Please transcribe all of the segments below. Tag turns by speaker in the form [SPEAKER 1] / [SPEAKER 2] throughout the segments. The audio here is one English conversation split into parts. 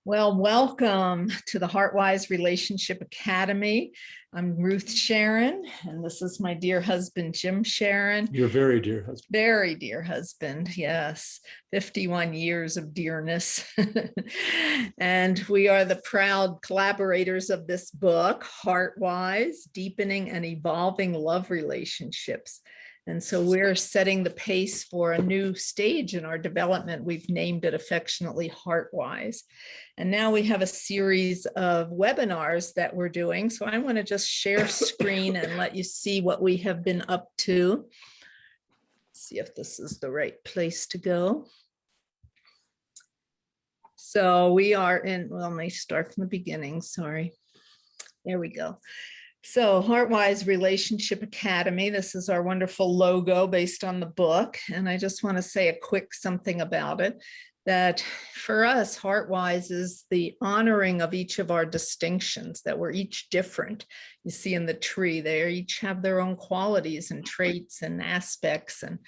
[SPEAKER 1] Well, welcome to the Heartwise Relationship Academy. I'm Ruth Sharon, and this is my dear husband, Jim Sharon.
[SPEAKER 2] Your very dear husband.
[SPEAKER 1] Very dear husband, yes. 51 years of dearness. And we are the proud collaborators of this book, Heartwise, Deepening and Evolving Love Relationships. And so we're setting the pace for a new stage in our development. We've named it affectionately Heartwise. And now we have a series of webinars that we're doing. So I want to just share screen and let you see what we have been up to. See if this is the right place to go. So we are in, well, let me start from the beginning. Sorry. There we go. So Heartwise Relationship Academy, this is our wonderful logo based on the book. And I just want to say a quick something about it, that for us, Heartwise is the honoring of each of our distinctions, that we're each different. You see in the tree, they each have their own qualities and traits and aspects. And,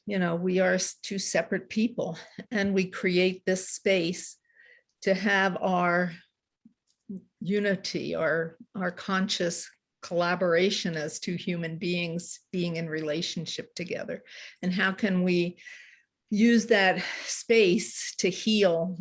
[SPEAKER 1] you know, we are two separate people, and we create this space to have our unity, our conscious collaboration as two human beings being in relationship together. And how can we use that space to heal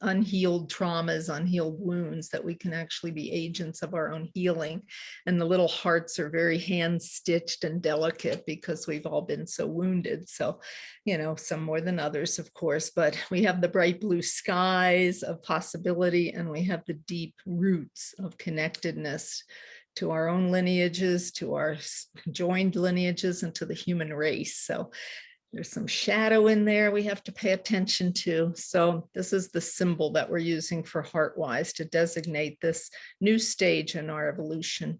[SPEAKER 1] unhealed traumas, unhealed wounds, that we can actually be agents of our own healing. And the little hearts are very hand stitched and delicate because we've all been so wounded. So, you know, some more than others, of course, but we have the bright blue skies of possibility, and we have the deep roots of connectedness to our own lineages, to our joined lineages, and to the human race. So there's some shadow in there we have to pay attention to. So this is the symbol that we're using for Heartwise to designate this new stage in our evolution.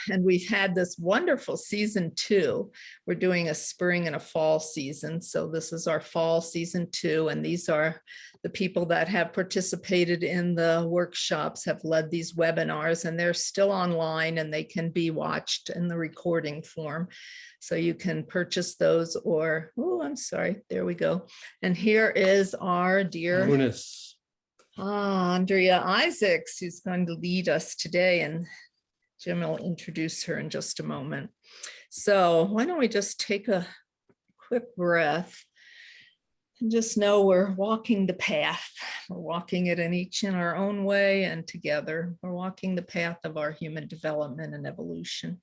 [SPEAKER 1] And we've had this wonderful season 2. We're doing a spring and a fall season. So this is our fall season 2. And these are the people that have participated in the workshops, have led these webinars, and they're still online and they can be watched in the recording form. So you can purchase those, or, oh, I'm sorry, there we go. And here is our dear Andrea Isaacs, who's going to lead us today. And Jim will introduce her in just a moment. So why don't we just take a quick breath and just know we're walking the path. We're walking it each in our own way and together. We're walking the path of our human development and evolution.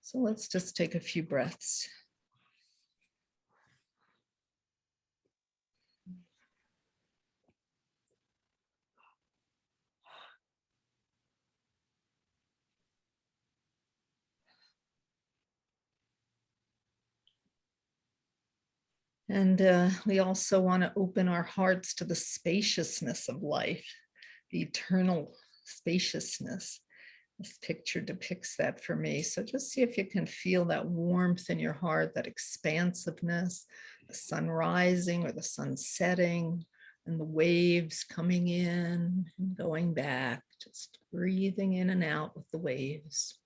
[SPEAKER 1] So let's just take a few breaths. And we also want to open our hearts to the spaciousness of life, the eternal spaciousness. This picture depicts that for me. So just see if you can feel that warmth in your heart, that expansiveness, the sun rising or the sun setting, and the waves coming in and going back, just breathing in and out with the waves.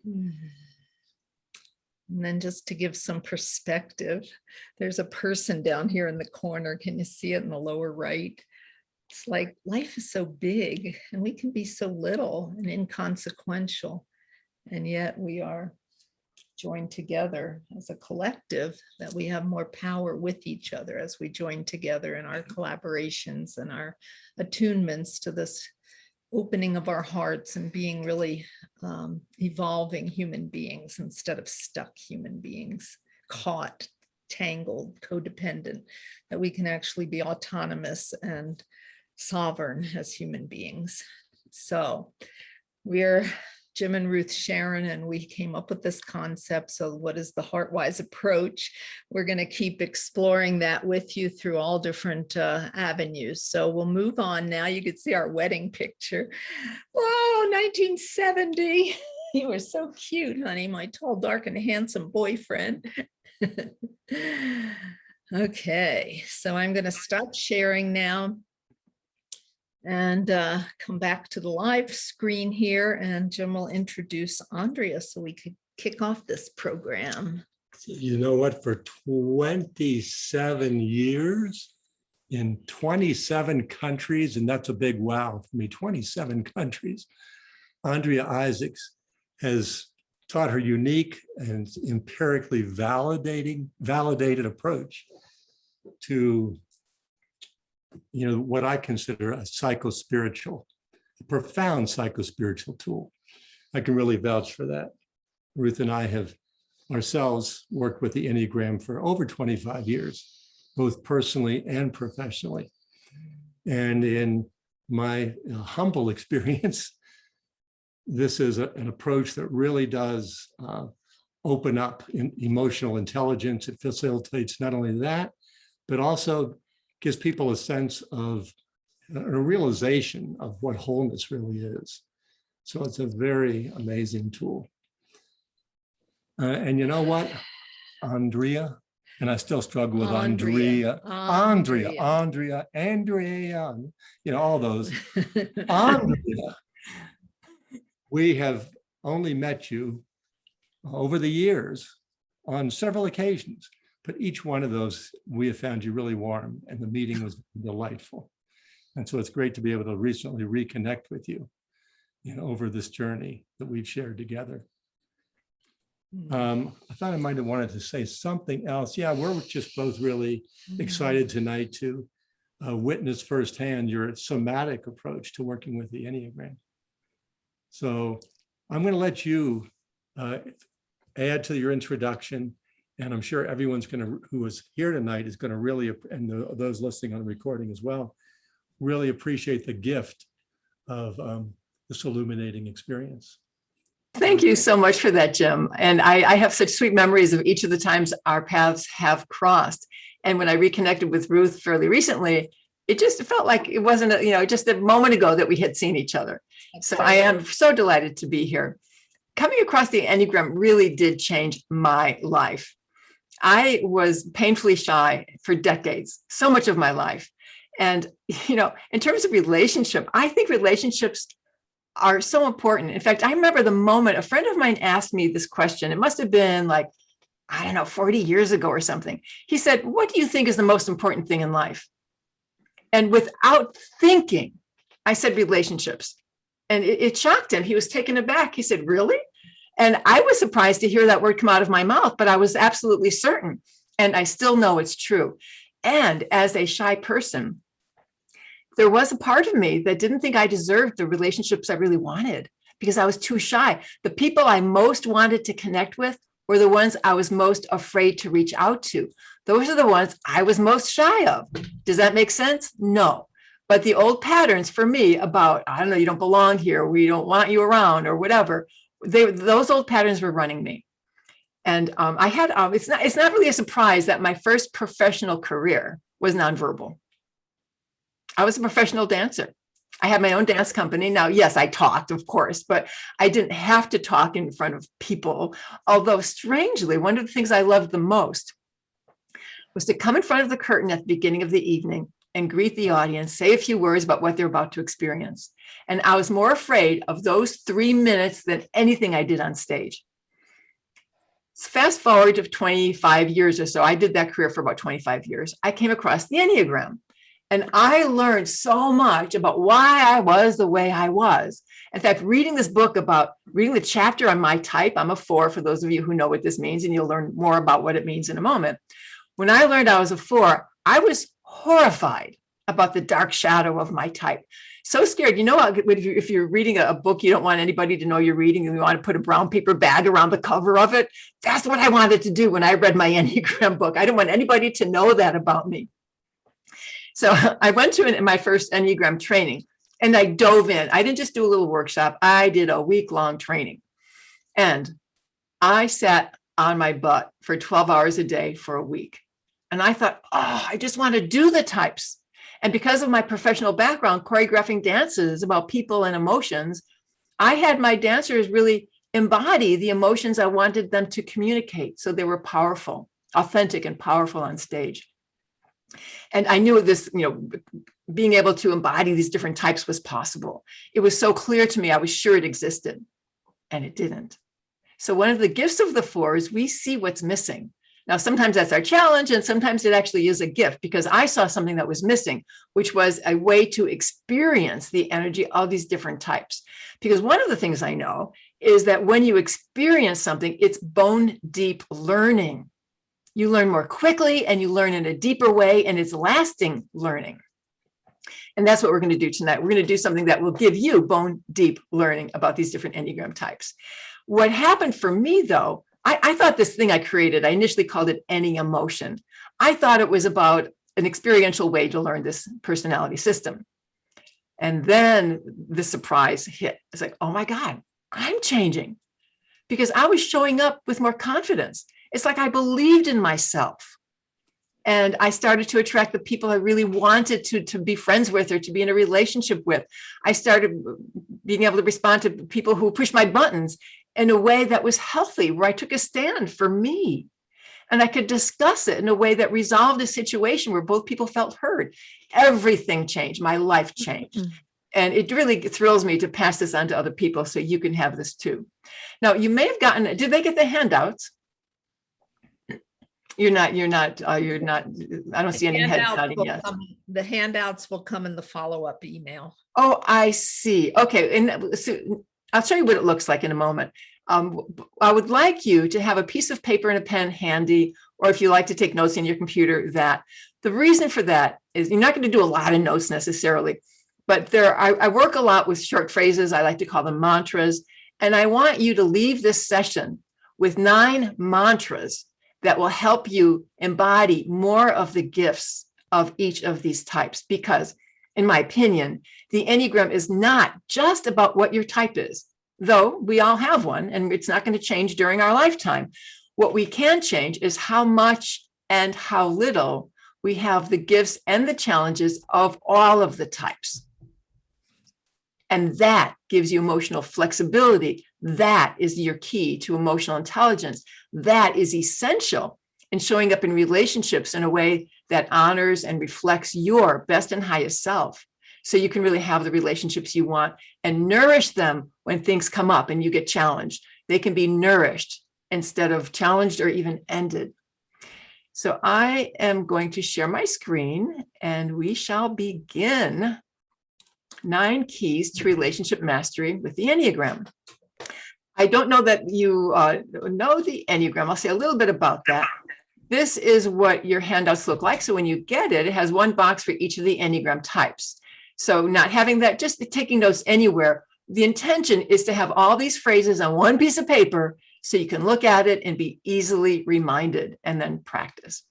[SPEAKER 1] And then just to give some perspective, there's a person down here in the corner. Can you see it in the lower right? It's like life is so big and we can be so little and inconsequential. And yet we are joined together as a collective, that we have more power with each other as we join together in our collaborations and our attunements to this opening of our hearts and being really evolving human beings instead of stuck human beings, caught, tangled, codependent, that we can actually be autonomous and sovereign as human beings. So we're Jim and Ruth Sharon, and we came up with this concept. So what is the Heartwise approach? We're going to keep exploring that with you through all different avenues. So we'll move on now. You can see our wedding picture. Whoa, 1970. You were so cute, honey, my tall, dark, and handsome boyfriend. Okay, so I'm going to stop sharing now and come back to the live screen here, and Jim will introduce Andrea so we could kick off this program.
[SPEAKER 2] You know what? For 27 years in 27 countries, and that's a big wow for me, 27 countries, Andrea Isaacs has taught her unique and empirically validated approach to, what I consider a psychospiritual, a profound psychospiritual tool. I can really vouch for that. Ruth and I have ourselves worked with the Enneagram for over 25 years, both personally and professionally. And in my humble experience, this is an approach that really does open up emotional intelligence. It facilitates not only that, but also gives people a sense of a realization of what wholeness really is. So it's a very amazing tool. And you know what, Andrea, and I still struggle with Andrea, all those. Andrea, we have only met you over the years on several occasions, but each one of those, we have found you really warm, and the meeting was delightful. And so it's great to be able to recently reconnect with you, over this journey that we've shared together. I thought I might have wanted to say something else. Yeah, we're just both really excited tonight to witness firsthand your somatic approach to working with the Enneagram. So I'm going to let you add to your introduction, and I'm sure everyone's who is here tonight is going to really, and those listening on the recording as well, really appreciate the gift of this illuminating experience.
[SPEAKER 3] Thank you so much for that, Jim. And I have such sweet memories of each of the times our paths have crossed. And when I reconnected with Ruth fairly recently, it just felt like it wasn't, just a moment ago that we had seen each other. So I am so delighted to be here. Coming across the Enneagram really did change my life. I was painfully shy for decades, so much of my life. And, in terms of relationship, I think relationships are so important. In fact, I remember the moment a friend of mine asked me this question. It must have been 40 years ago or something. He said, "What do you think is the most important thing in life?" And without thinking, I said relationships. And it shocked him. He was taken aback. He said, "Really?" And I was surprised to hear that word come out of my mouth, but I was absolutely certain. And I still know it's true. And as a shy person, there was a part of me that didn't think I deserved the relationships I really wanted because I was too shy. The people I most wanted to connect with were the ones I was most afraid to reach out to. Those are the ones I was most shy of. Does that make sense? No. But the old patterns for me about, you don't belong here, we don't want you around or whatever, those old patterns were running me. And I had, it's not really a surprise that my first professional career was nonverbal. I was a professional dancer. I had my own dance company. Now, yes, I talked, of course, but I didn't have to talk in front of people. Although strangely, one of the things I loved the most was to come in front of the curtain at the beginning of the evening and greet the audience, say a few words about what they're about to experience. And I was more afraid of those 3 minutes than anything I did on stage. Fast forward to 25 years or so, I did that career for about 25 years. I came across the Enneagram. And I learned so much about why I was the way I was. In fact, reading the chapter on my type, I'm a 4 for those of you who know what this means, and you'll learn more about what it means in a moment. When I learned I was a 4, I was horrified about the dark shadow of my type. So scared. If you're reading a book, you don't want anybody to know you're reading, and you want to put a brown paper bag around the cover of it. That's what I wanted to do when I read my Enneagram book. I didn't want anybody to know that about me. So I went to my first Enneagram training and I dove in. I didn't just do a little workshop. I did a week-long training. And I sat on my butt for 12 hours a day for a week. And I thought, I just want to do the types. And because of my professional background, choreographing dances about people and emotions, I had my dancers really embody the emotions I wanted them to communicate. So they were powerful, authentic and powerful on stage. And I knew this, being able to embody these different types was possible. It was so clear to me. I was sure it existed, and it didn't. So one of the gifts of the 4 is we see what's missing. Now, sometimes that's our challenge, and sometimes it actually is a gift, because I saw something that was missing, which was a way to experience the energy of these different types. Because one of the things I know is that when you experience something, it's bone deep learning. You learn more quickly, and you learn in a deeper way, and it's lasting learning. And that's what we're going to do tonight. We're going to do something that will give you bone deep learning about these different Enneagram types. What happened for me, though, I thought this thing I created, I initially called it Enneamotion. I thought it was about an experiential way to learn this personality system. And then the surprise hit. It's like, oh my God, I'm changing, because I was showing up with more confidence. It's like I believed in myself. And I started to attract the people I really wanted to be friends with or to be in a relationship with. I started being able to respond to people who pushed my buttons in a way that was healthy, where I took a stand for me. And I could discuss it in a way that resolved a situation where both people felt heard. Everything changed. My life changed. Mm-hmm. And it really thrills me to pass this on to other people so you can have this too. Now, you may have gotten, did they get the handouts? You're not, I don't see any heads nodding yet.
[SPEAKER 1] The handouts will come in the follow-up email.
[SPEAKER 3] Oh, I see. Okay. And so I'll show you what it looks like in a moment. I would like you to have a piece of paper and a pen handy, or if you like to take notes in your computer, that. The reason for that is you're not going to do a lot of notes necessarily, but I work a lot with short phrases. I like to call them mantras. And I want you to leave this session with 9 mantras that will help you embody more of the gifts of each of these types. Because in my opinion, the Enneagram is not just about what your type is, though we all have one, and it's not going to change during our lifetime. What we can change is how much and how little we have the gifts and the challenges of all of the types. And that gives you emotional flexibility. That is your key to emotional intelligence. That is essential in showing up in relationships in a way that honors and reflects your best and highest self. So you can really have the relationships you want and nourish them when things come up and you get challenged. They can be nourished instead of challenged or even ended. So I am going to share my screen and we shall begin 9 keys to relationship mastery with the Enneagram. I don't know that you know the Enneagram. I'll say a little bit about that. This is what your handouts look like. So when you get it, it has 1 box for each of the Enneagram types. So not having that, just taking notes anywhere. The intention is to have all these phrases on 1 piece of paper so you can look at it and be easily reminded and then practice.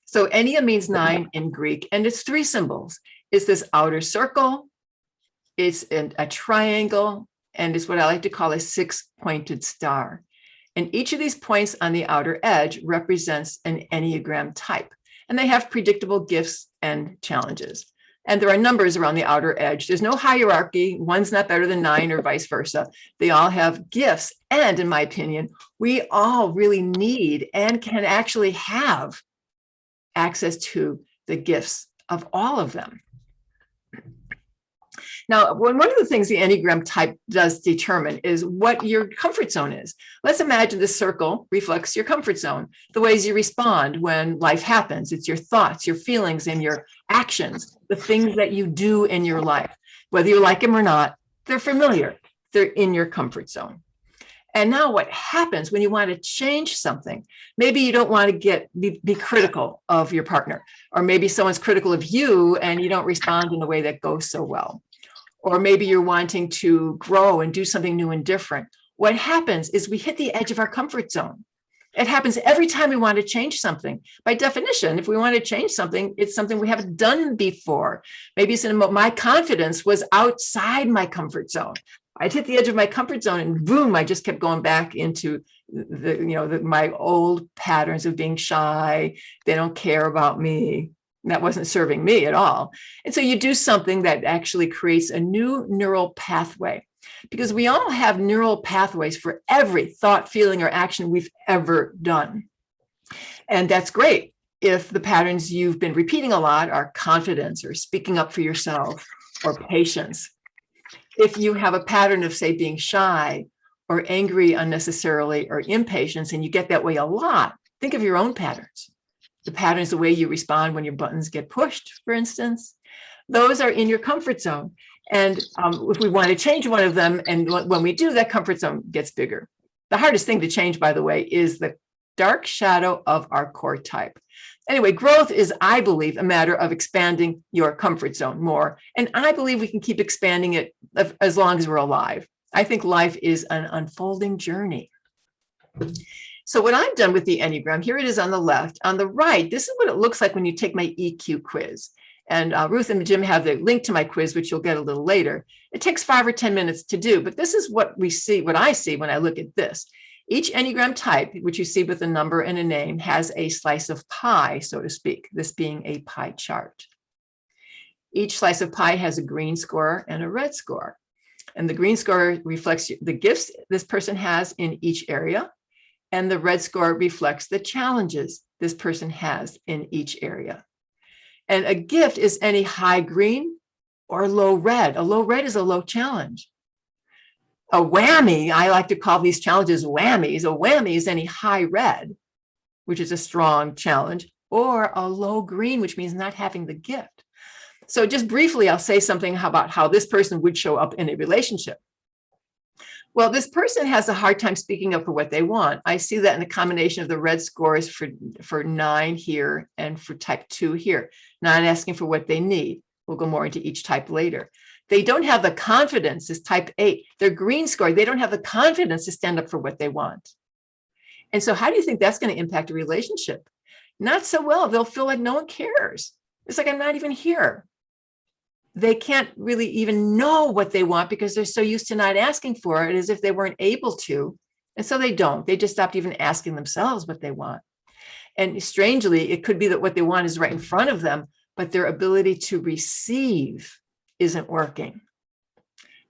[SPEAKER 3] So Ennea means 9 in Greek, and it's 3 symbols. It's this outer circle, it's a triangle, and it's what I like to call a 6-pointed star. And each of these points on the outer edge represents an Enneagram type, and they have predictable gifts and challenges. And there are numbers around the outer edge. There's no hierarchy. One's not better than 9 or vice versa. They all have gifts. And in my opinion, we all really need and can actually have access to the gifts of all of them. Now, one of the things the Enneagram type does determine is what your comfort zone is. Let's imagine this circle reflects your comfort zone, the ways you respond when life happens. It's your thoughts, your feelings, and your actions, the things that you do in your life. Whether you like them or not, they're familiar. They're in your comfort zone. And now what happens when you want to change something? Maybe you don't want to be critical of your partner, or maybe someone's critical of you and you don't respond in a way that goes so well. Or maybe you're wanting to grow and do something new and different. What happens is we hit the edge of our comfort zone. It happens every time we want to change something. By definition, if we want to change something, it's something we haven't done before. Maybe it's my confidence was outside my comfort zone. I'd hit the edge of my comfort zone and boom, I just kept going back into my old patterns of being shy. They don't care about me. That wasn't serving me at all. And so you do something that actually creates a new neural pathway, because we all have neural pathways for every thought, feeling, or action we've ever done. And that's great. if the patterns you've been repeating a lot are confidence or speaking up for yourself or patience. If you have a pattern of, say, being shy or angry unnecessarily or impatience, and you get that way a lot, think of your own patterns. The patterns, the way you respond when your buttons get pushed, for instance, those are in your comfort zone. And if we want to change one of them, and when we do, that comfort zone gets bigger. The hardest thing to change, by the way, is the dark shadow of our core type. Anyway, growth is, I believe, a matter of expanding your comfort zone more. And I believe we can keep expanding it as long as we're alive. I think life is an unfolding journey. So what I've done with the Enneagram, here it is on the left. On the right, this is what it looks like when you take my EQ quiz. And Ruth and Jim have the link to my quiz, which you'll get a little later. It takes 5 or 10 minutes to do, but this is what we see, what I see when I look at this. Each Enneagram type, which you see with a number and a name, has a slice of pie, so to speak, this being a pie chart. Each slice of pie has a green score and a red score. And the green score reflects the gifts this person has in each area. And the red score reflects the challenges this person has in each area. And a gift is any high green or low red. A low red is a low challenge. A whammy, I like to call these challenges whammies. A whammy is any high red, which is a strong challenge, or a low green, which means not having the gift. So just briefly, I'll say something about how this person would show up in a relationship. Well, this person has a hard time speaking up for what they want. I see that in the combination of the red scores for 9 here and for type 2 here. Not asking for what they need. We'll go more into each type later. They don't have the confidence, as type 8. Their green score, they don't have the confidence to stand up for what they want. And so how do you think that's going to impact a relationship? Not so well. They'll feel like no one cares. It's like, I'm not even here. They can't really even know what they want because they're so used to not asking for it, as if they weren't able to. And so they don't. They just stopped even asking themselves what they want. And strangely, it could be that what they want is right in front of them, but their ability to receive isn't working.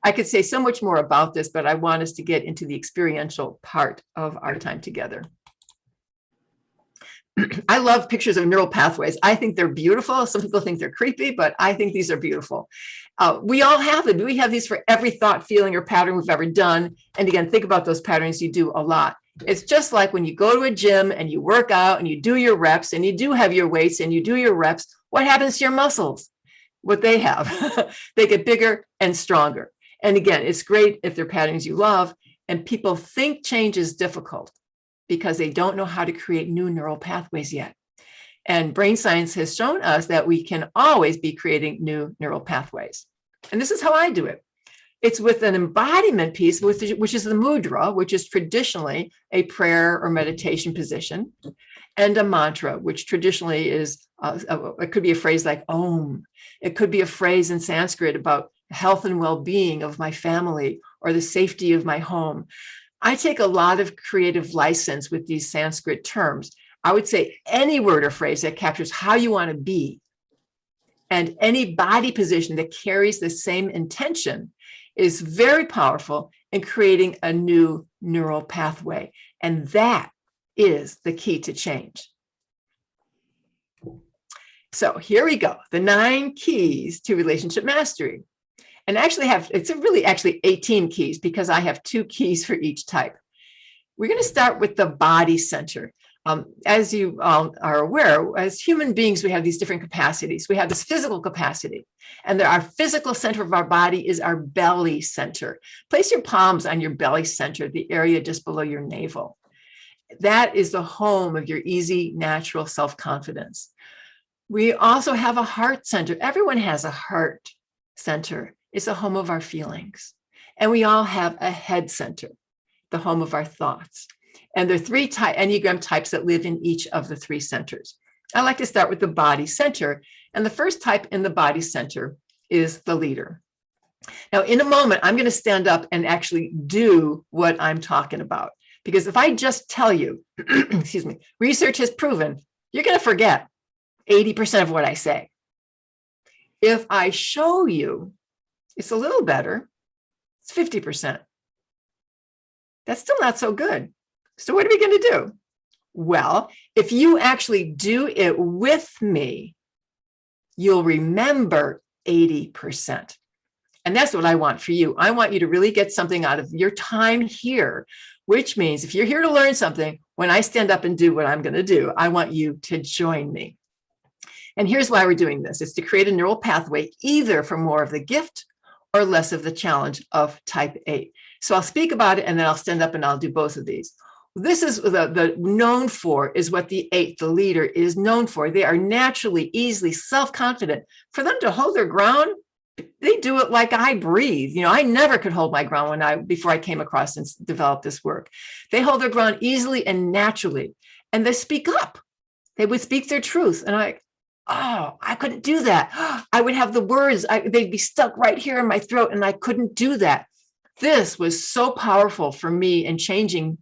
[SPEAKER 3] I could say so much more about this, but I want us to get into the experiential part of our time together. I love pictures of neural pathways. I think they're beautiful. Some people think they're creepy, but I think these are beautiful. We all have them. We have these for every thought, feeling, or pattern we've ever done. And again, think about those patterns you do a lot. It's just like when you go to a gym and you work out and you do your reps and you do have your weights and you do your reps, what happens to your muscles? What they have, they get bigger and stronger. And again, it's great if they're patterns you love, and people think change is difficult because they don't know how to create new neural pathways yet. And brain science has shown us that we can always be creating new neural pathways. And this is how I do it. It's with an embodiment piece, which is the mudra, which is traditionally a prayer or meditation position, and a mantra, which traditionally is, it could be a phrase like Om. It could be a phrase in Sanskrit about health and well-being of my family or the safety of my home. I take a lot of creative license with these Sanskrit terms. I would say any word or phrase that captures how you want to be, and any body position that carries the same intention is very powerful in creating a new neural pathway. And that is the key to change. So here we go, the 9 keys to relationship mastery. And it's really 18 keys because I have 2 keys for each type. We're going to start with the body center. As you all are aware, as human beings, we have these different capacities. We have this physical capacity, and our physical center of our body is our belly center. Place your palms on your belly center, the area just below your navel. That is the home of your easy, natural self-confidence. We also have a heart center. Everyone has a heart center. It's the home of our feelings. And we all have a head center, the home of our thoughts. And there are 3 Enneagram types that live in each of the 3 centers. I like to start with the body center. And the first type in the body center is the leader. Now, in a moment, I'm going to stand up and actually do what I'm talking about. Because if I just tell you, excuse me, research has proven, you're going to forget 80% of what I say. If I show you, it's a little better. It's 50%. That's still not so good. So what are we going to do? Well, if you actually do it with me, you'll remember 80%. And that's what I want for you. I want you to really get something out of your time here, which means if you're here to learn something, when I stand up and do what I'm going to do, I want you to join me. And here's why we're doing this. It's to create a neural pathway, either for more of the gift or less of the challenge of type 8. So I'll speak about it and then I'll stand up and I'll do both of these. This is the known for is what the 8, the leader, is known for. They are naturally, easily self-confident. For them to hold their ground, they do it like I breathe. You know, I never could hold my ground before I came across and developed this work. They hold their ground easily and naturally, and they speak up. They would speak their truth. And I couldn't do that. I would have the words, they'd be stuck right here in my throat, and I couldn't do that. This was so powerful for me in changing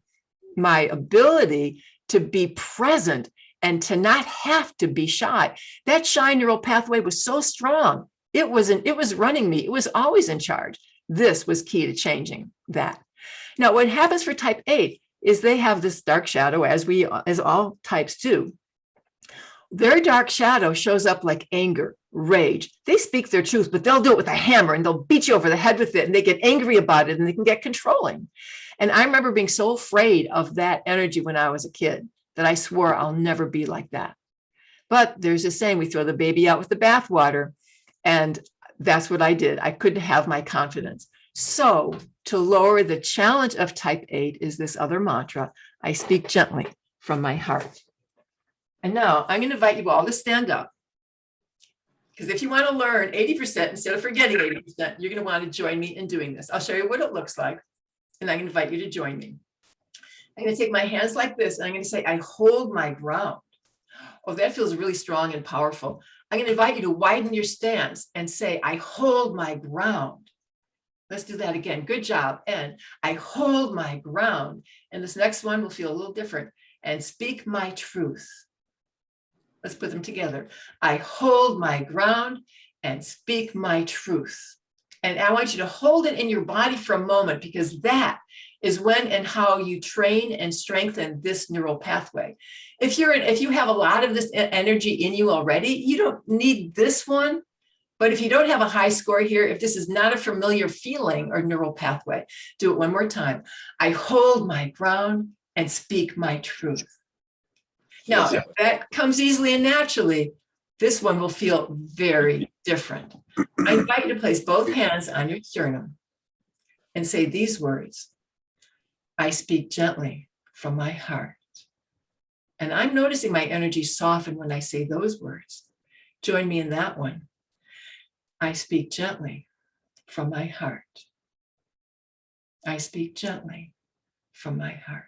[SPEAKER 3] my ability to be present and to not have to be shy. That shy neural pathway was so strong. It was running me. It was always in charge. This was key to changing that. Now, what happens for type 8 is they have this dark shadow, as all types do. Their dark shadow shows up like anger, rage. They speak their truth, but they'll do it with a hammer and they'll beat you over the head with it, and they get angry about it and they can get controlling. And I remember being so afraid of that energy when I was a kid that I swore I'll never be like that. But there's a saying, we throw the baby out with the bathwater. And that's what I did. I couldn't have my confidence. So to lower the challenge of type 8 is this other mantra: I speak gently from my heart. And now I'm going to invite you all to stand up. Because if you want to learn 80% instead of forgetting 80%, you're going to want to join me in doing this. I'll show you what it looks like. And I'm going to invite you to join me. I'm going to take my hands like this, and I'm going to say, I hold my ground. Oh, that feels really strong and powerful. I'm going to invite you to widen your stance and say, I hold my ground. Let's do that again. Good job. And I hold my ground. And this next one will feel a little different. And speak my truth. Let's put them together. I hold my ground and speak my truth. And I want you to hold it in your body for a moment, because that is when and how you train and strengthen this neural pathway. If you have a lot of this energy in you already, you don't need this one. But if you don't have a high score here, if this is not a familiar feeling or neural pathway, do it one more time. I hold my ground and speak my truth. Now, if that comes easily and naturally, this one will feel very different. I invite you to place both hands on your sternum and say these words: I speak gently from my heart. And I'm noticing my energy soften when I say those words. Join me in that one. I speak gently from my heart. I speak gently from my heart.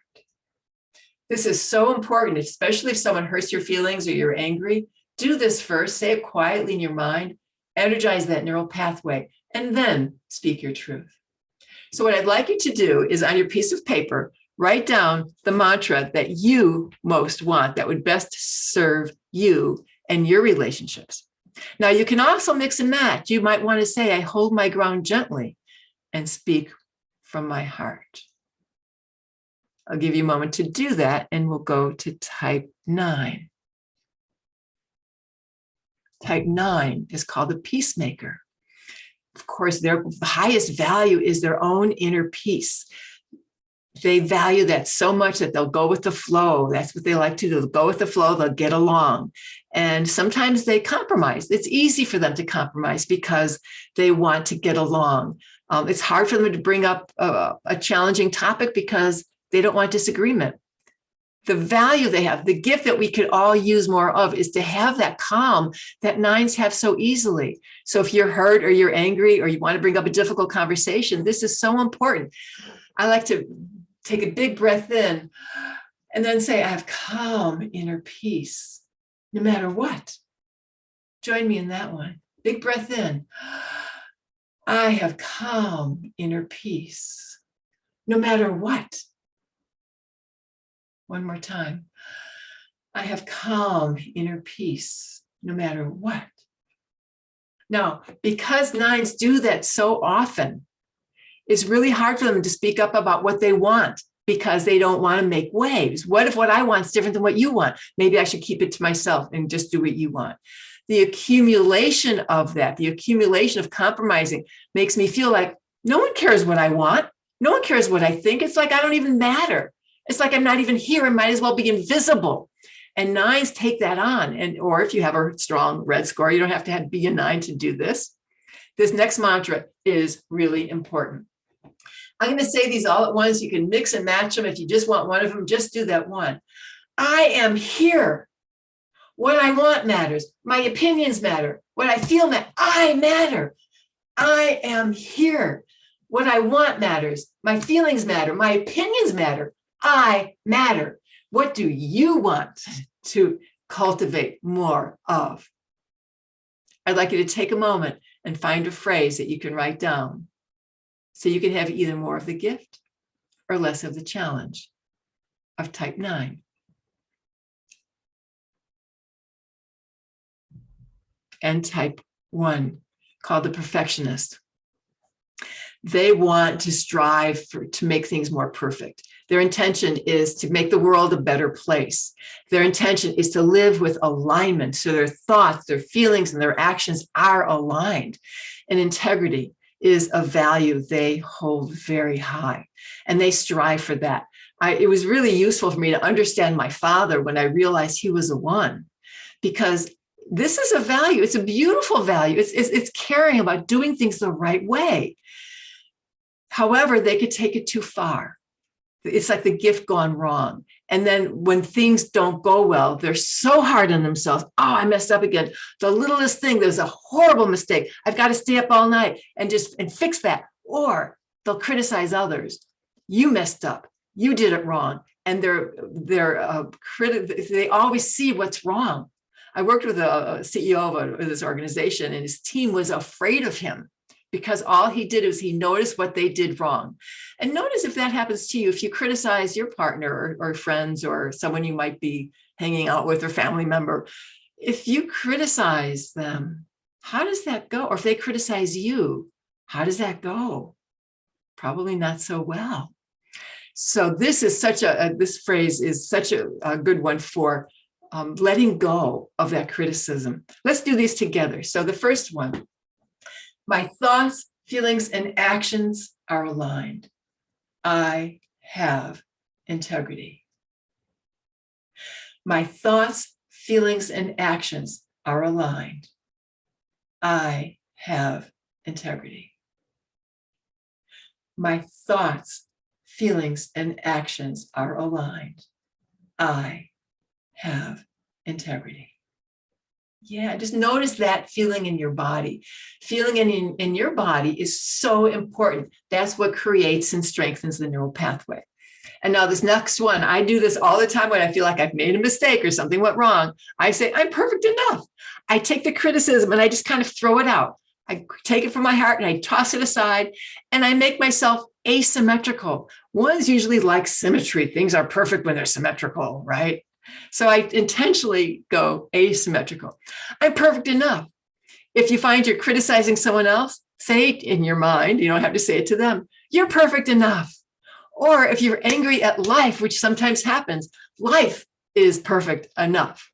[SPEAKER 3] This is so important, especially if someone hurts your feelings or you're angry. Do this first, say it quietly in your mind, energize that neural pathway, and then speak your truth. So what I'd like you to do is, on your piece of paper, write down the mantra that you most want, that would best serve you and your relationships. Now, you can also mix and match. You might want to say, I hold my ground gently and speak from my heart. I'll give you a moment to do that, and we'll go to type 9. Type 9 is called the peacemaker. Of course, their highest value is their own inner peace. They value that so much that they'll go with the flow. That's what they like to do. They'll go with the flow, they'll get along. And sometimes they compromise. It's easy for them to compromise because they want to get along. It's hard for them to bring up a challenging topic because they don't want disagreement. The value they have, the gift that we could all use more of, is to have that calm that 9s have so easily. So if you're hurt or you're angry or you want to bring up a difficult conversation, this is so important. I like to take a big breath in and then say, I have calm inner peace, no matter what. Join me in that one. Big breath in. I have calm inner peace, no matter what. One more time. I have calm inner peace, no matter what. Now, because 9s do that so often, it's really hard for them to speak up about what they want. because they don't want to make waves. What if what I want is different than what you want? Maybe I should keep it to myself and just do what you want. The accumulation of that, the accumulation of compromising makes me feel like no one cares what I want. No one cares what I think. It's like I don't even matter. It's like I'm not even here. I might as well be invisible. And nines take that on. And or if you have a strong red score, you don't have to be a 9 to do this. This next mantra is really important. I'm going to say these all at once. You can mix and match them. If you just want one of them, just do that one. I am here. What I want matters. My opinions matter. What I feel matters. I matter. I am here. What I want matters. My feelings matter. My opinions matter. I matter. What do you want to cultivate more of? I'd like you to take a moment and find a phrase that you can write down so you can have either more of the gift or less of the challenge of type 9. And type 1, called the perfectionist. They want to strive to make things more perfect. Their intention is to make the world a better place. Their intention is to live with alignment. So their thoughts, their feelings, and their actions are aligned. And integrity is a value they hold very high. And they strive for that. It was really useful for me to understand my father when I realized he was a 1, because this is a value. It's a beautiful value. It's caring about doing things the right way. However, they could take it too far. It's like the gift gone wrong. And then when things don't go well, they're so hard on themselves. Oh, I messed up again. The littlest thing, there's a horrible mistake. I've got to stay up all night and fix that. Or they'll criticize others. You messed up. You did it wrong. And they always see what's wrong. I worked with a CEO of this organization, and his team was afraid of him because all he did was he noticed what they did wrong. And notice if that happens to you, if you criticize your partner or friends or someone you might be hanging out with or family member, if you criticize them, how does that go? Or if they criticize you, how does that go? Probably not so well. So this is this phrase is such a good one for letting go of that criticism. Let's do these together. So the first one, my thoughts, feelings, and actions are aligned. I have integrity. My thoughts, feelings, and actions are aligned. I have integrity. My thoughts, feelings, and actions are aligned. I have integrity. Yeah, just notice that feeling in your body. Feeling in your body is so important. That's what creates and strengthens the neural pathway. And now this next one, I do this all the time when I feel like I've made a mistake or something went wrong. I say, I'm perfect enough. I take the criticism and I just kind of throw it out. I take it from my heart and I toss it aside and I make myself asymmetrical. Ones usually like symmetry. Things are perfect when they're symmetrical, right? So I intentionally go asymmetrical. I'm perfect enough. If you find you're criticizing someone else, say it in your mind. You don't have to say it to them. You're perfect enough. Or if you're angry at life, which sometimes happens, life is perfect enough.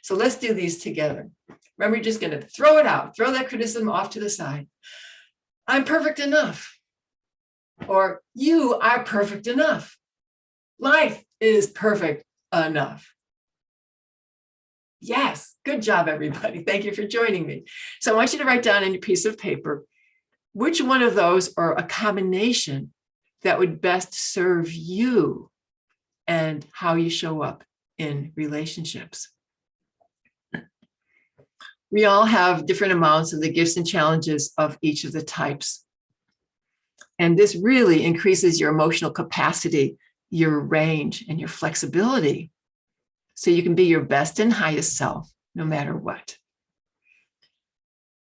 [SPEAKER 3] So let's do these together. Remember, you're just going to throw it out. Throw that criticism off to the side. I'm perfect enough. Or you are perfect enough. Life is perfect enough. Yes, good job, everybody. Thank you for joining me. So I want you to write down on your piece of paper which one of those or a combination that would best serve you and how you show up in relationships. We all have different amounts of the gifts and challenges of each of the types. And this really increases your emotional capacity, your range, and your flexibility, so you can be your best and highest self, no matter what.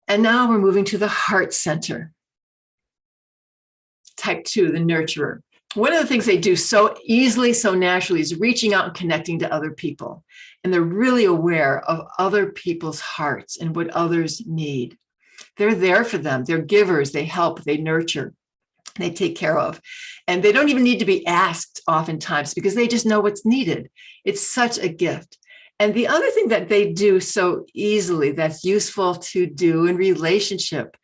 [SPEAKER 3] And now we're moving to the heart center. Type 2, the nurturer. One of the things they do so easily, so naturally is reaching out and connecting to other people. And they're really aware of other people's hearts and what others need. They're there for them. They're givers. They help. They nurture. they take care of. And they don't even need to be asked oftentimes because they just know what's needed. It's such a gift. And the other thing that they do so easily that's useful to do in relationship,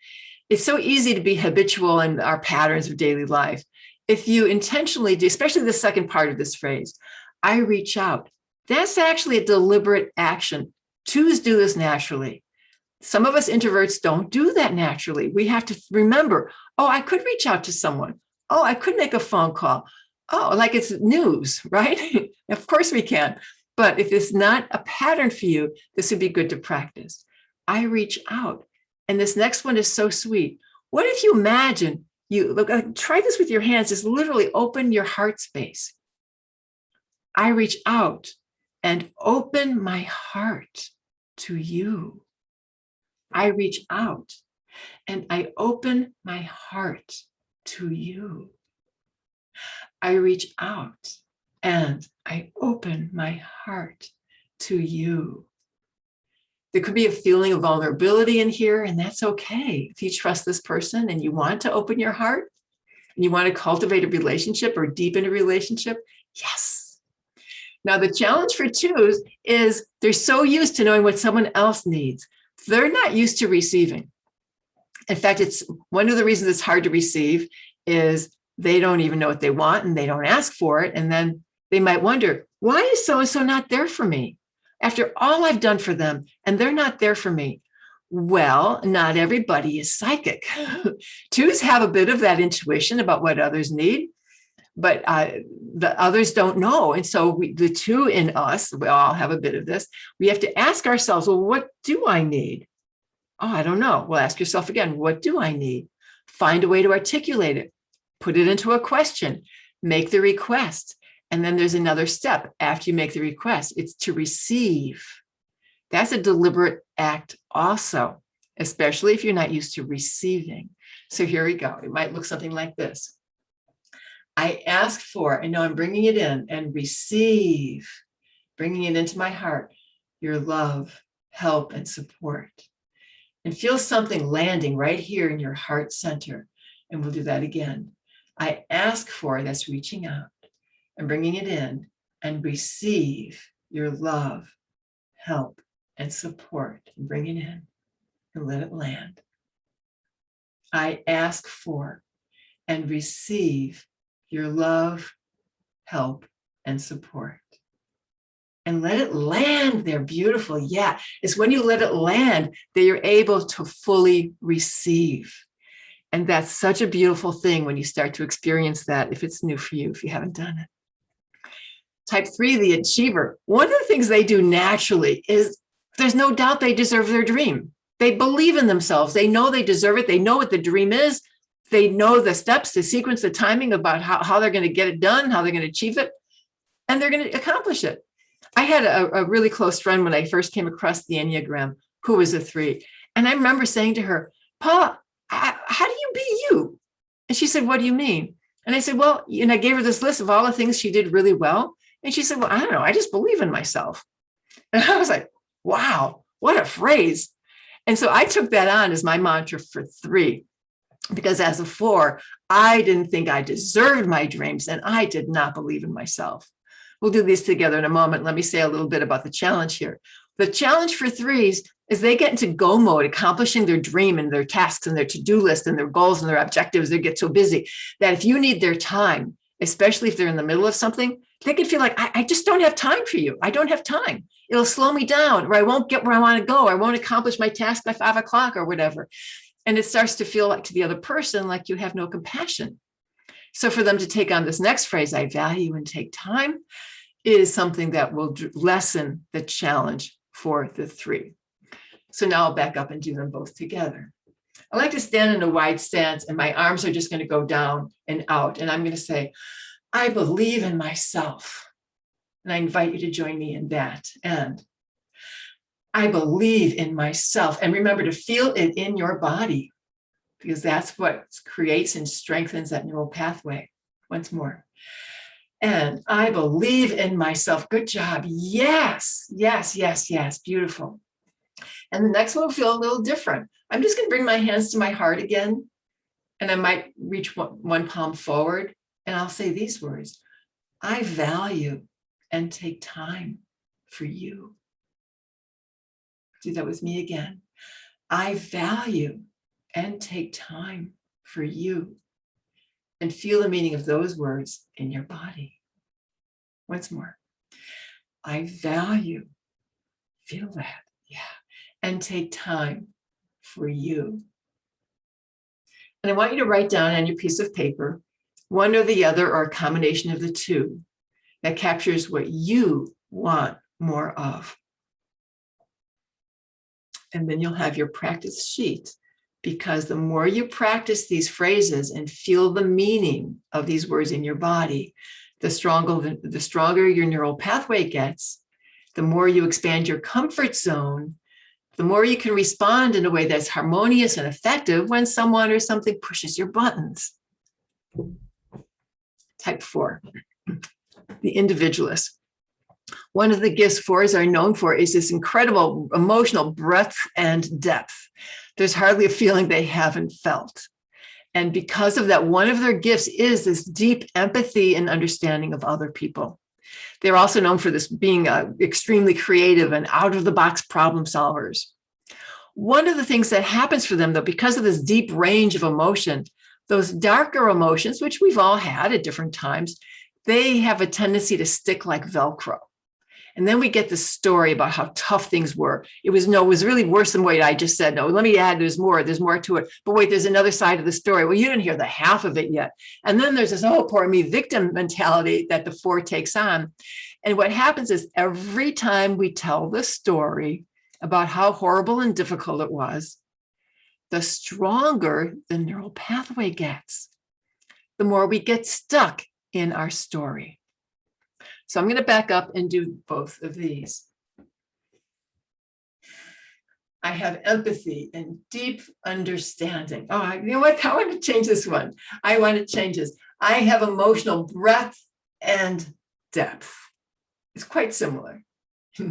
[SPEAKER 3] it's so easy to be habitual in our patterns of daily life. If you intentionally do, especially the second part of this phrase, I reach out, that's actually a deliberate action. Twos do this naturally. Some of us introverts don't do that naturally. We have to remember, oh, I could reach out to someone. Oh, I could make a phone call. Oh, like it's news, right? Of course we can. But if it's not a pattern for you, this would be good to practice. I reach out. And this next one is so sweet. What if you imagine you look, try this with your hands, just literally open your heart space. I reach out and open my heart to you. I reach out and I open my heart to you. I reach out and I open my heart to you. There could be a feeling of vulnerability in here, and that's okay. If you trust this person and you want to open your heart and you want to cultivate a relationship or deepen a relationship, yes. Now, the challenge for twos is they're so used to knowing what someone else needs. They're not used to receiving. In fact, it's one of the reasons it's hard to receive is they don't even know what they want and they don't ask for it. And then they might wonder, why is so-and-so not there for me? After all I've done for them, and they're not there for me. Well, not everybody is psychic. Twos have a bit of that intuition about what others need, but the others don't know. And so the two in us, we all have a bit of this. We have to ask ourselves, well, what do I need? Oh, I don't know. Well, ask yourself again, what do I need? Find a way to articulate it. Put it into a question. Make the request. And then there's another step after you make the request. It's to receive. That's a deliberate act also, especially if you're not used to receiving. So here we go. It might look something like this. I ask for, I know I'm bringing it in and receive, bringing it into my heart, your love, help, and support. And feel something landing right here in your heart center. And we'll do that again. I ask for, that's reaching out and bringing it in and receive your love, help, and support. And bring it in and let it land. I ask for and receive your love, help, and support. And let it land there. Beautiful. Yeah. It's when you let it land that you're able to fully receive. And that's such a beautiful thing when you start to experience that, if it's new for you, if you haven't done it. Type 3, the achiever. One of the things they do naturally is there's no doubt they deserve their dream. They believe in themselves. They know they deserve it. They know what the dream is. They know the steps, the sequence, the timing about how they're going to get it done, how they're going to achieve it, and they're going to accomplish it. I had a really close friend when I first came across the Enneagram who was a 3. And I remember saying to her, Paula, how do you be you? And she said, what do you mean? And I said, well, and I gave her this list of all the things she did really well. And she said, well, I don't know. I just believe in myself. And I was like, wow, what a phrase. And so I took that on as my mantra for 3, because as a 4, I didn't think I deserved my dreams and I did not believe in myself. We'll do these together in a moment. Let me say a little bit about the challenge here. The challenge for 3s is they get into go mode, accomplishing their dream and their tasks and their to-do list and their goals and their objectives. They get so busy that if you need their time, especially if they're in the middle of something, they can feel like, I just don't have time for you. I don't have time. It'll slow me down, or I won't get where I want to go. I won't accomplish my task by 5 o'clock or whatever. And it starts to feel like to the other person, like you have no compassion. So for them to take on this next phrase, I value and take time, is something that will lessen the challenge for the 3. So now I'll back up and do them both together. I like to stand in a wide stance and my arms are just going to go down and out. And I'm going to say, I believe in myself. And I invite you to join me in that. And I believe in myself. And remember to feel it in your body, because that's what creates and strengthens that neural pathway. Once more. And I believe in myself. Good job. Yes, yes, yes, yes. Beautiful. And the next one will feel a little different. I'm just going to bring my hands to my heart again. And I might reach one palm forward and I'll say these words: I value and take time for you. Do that with me again. I value and take time for you. And feel the meaning of those words in your body. Once more. I value, feel that, yeah, and take time for you. And I want you to write down on your piece of paper one or the other or a combination of the two that captures what you want more of. And then you'll have your practice sheet, because the more you practice these phrases and feel the meaning of these words in your body, the stronger your neural pathway gets, the more you expand your comfort zone, the more you can respond in a way that's harmonious and effective when someone or something pushes your buttons. Type 4, the individualist. One of the gifts 4s are known for is this incredible emotional breadth and depth. There's hardly a feeling they haven't felt. And because of that, one of their gifts is this deep empathy and understanding of other people. They're also known for this being extremely creative and out-of-the-box problem solvers. One of the things that happens for them, though, because of this deep range of emotion, those darker emotions, which we've all had at different times, they have a tendency to stick like Velcro. And then we get this story about how tough things were. It was really worse than what I just said. No, let me add, there's more to it. But wait, there's another side of the story. Well, you didn't hear the half of it yet. And then there's this, oh, poor me, victim mentality that the 4 takes on. And what happens is every time we tell the story about how horrible and difficult it was, the stronger the neural pathway gets, the more we get stuck in our story. So I'm going to back up and do both of these. I have empathy and deep understanding. Oh, you know what? I want to change this one. I want to change this. I have emotional breadth and depth. It's quite similar.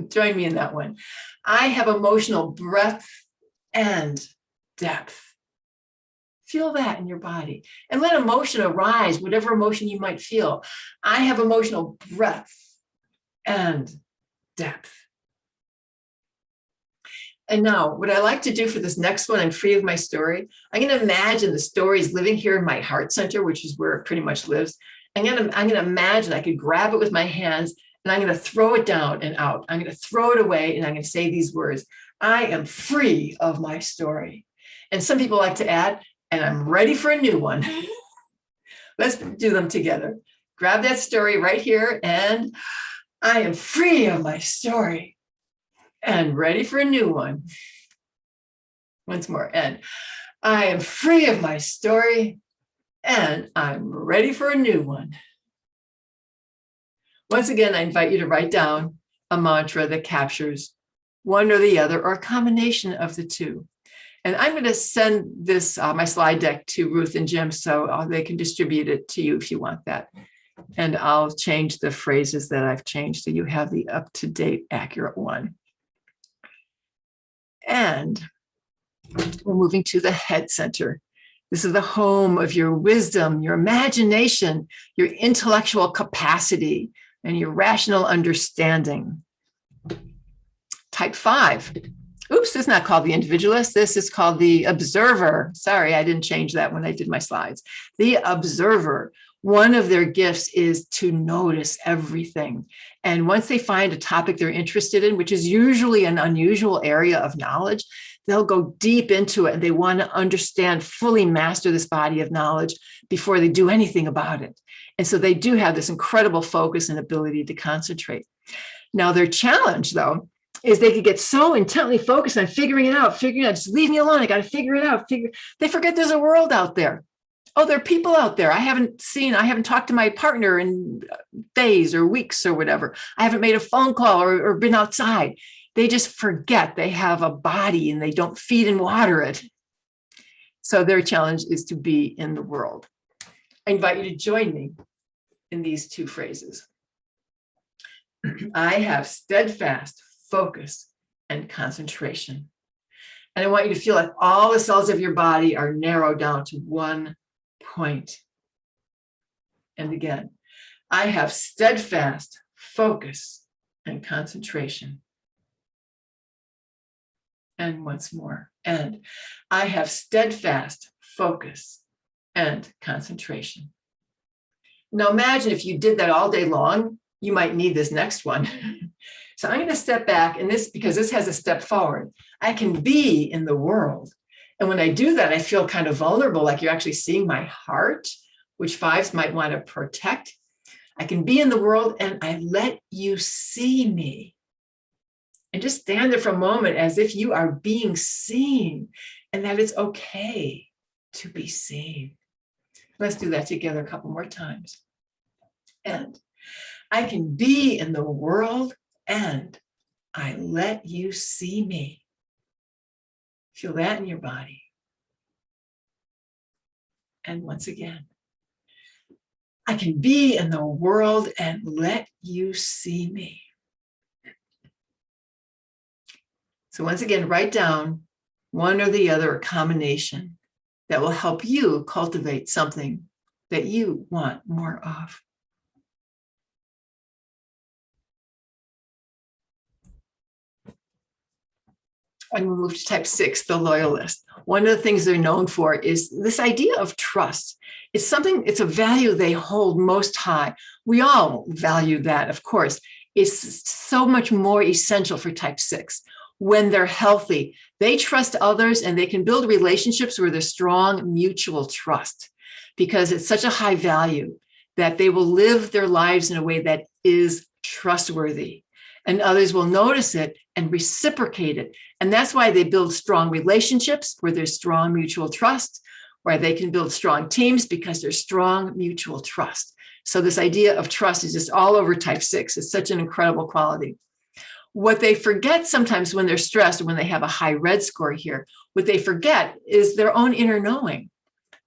[SPEAKER 3] Join me in that one. I have emotional breadth and depth. Feel that in your body and let emotion arise, whatever emotion you might feel. I have emotional breadth and depth. And now what I like to do for this next one, I'm free of my story. I'm going to imagine the story is living here in my heart center, which is where it pretty much lives. I'm going to imagine I could grab it with my hands and I'm going to throw it down and out. I'm going to throw it away and I'm going to say these words. I am free of my story. And some people like to add, and I'm ready for a new one. Let's do them together. Grab that story right here, and I am free of my story and ready for a new one. Once more, and I am free of my story and I'm ready for a new one. Once again, I invite you to write down a mantra that captures one or the other or a combination of the two. And I'm going to send this, my slide deck, to Ruth and Jim so they can distribute it to you if you want that. And I'll change the phrases that I've changed so you have the up-to-date, accurate one. And we're moving to the head center. This is the home of your wisdom, your imagination, your intellectual capacity, and your rational understanding. Type 5. Oops, this is not called the individualist. This is called the observer. Sorry, I didn't change that when I did my slides. The observer. One of their gifts is to notice everything. And once they find a topic they're interested in, which is usually an unusual area of knowledge, they'll go deep into it and they want to understand, fully master this body of knowledge before they do anything about it. And so they do have this incredible focus and ability to concentrate. Now, their challenge, though, is they could get so intently focused on figuring it out, just leave me alone. I got to figure it out. They forget there's a world out there. Oh, there are people out there I haven't talked to my partner in days or weeks or whatever. I haven't made a phone call or been outside. They just forget they have a body and they don't feed and water it. So their challenge is to be in the world. I invite you to join me in these two phrases. I have steadfast focus and concentration. And I want you to feel like all the cells of your body are narrowed down to one point. And again, I have steadfast focus and concentration. And once more, and I have steadfast focus and concentration. Now imagine if you did that all day long, you might need this next one. So I'm going to step back, and because this has a step forward. I can be in the world. And when I do that, I feel kind of vulnerable, like you're actually seeing my heart, which fives might want to protect. I can be in the world and I let you see me. And just stand there for a moment as if you are being seen and that it's okay to be seen. Let's do that together a couple more times. And I can be in the world and I let you see me. Feel that in your body. And once again, I can be in the world and let you see me. So once again, write down one or the other, a combination that will help you cultivate something that you want more of. And we'll move to type 6, the loyalist. One of the things they're known for is this idea of trust. It's a value they hold most high. We all value that, of course. It's so much more essential for type 6. When they're healthy, they trust others and they can build relationships where there's strong mutual trust, because it's such a high value that they will live their lives in a way that is trustworthy, and others will notice it and reciprocate it. And that's why they build strong relationships where there's strong mutual trust, where they can build strong teams because there's strong mutual trust. So this idea of trust is just all over type 6. It's such an incredible quality. What they forget sometimes when they're stressed, or when they have a high red score here, what they forget is their own inner knowing.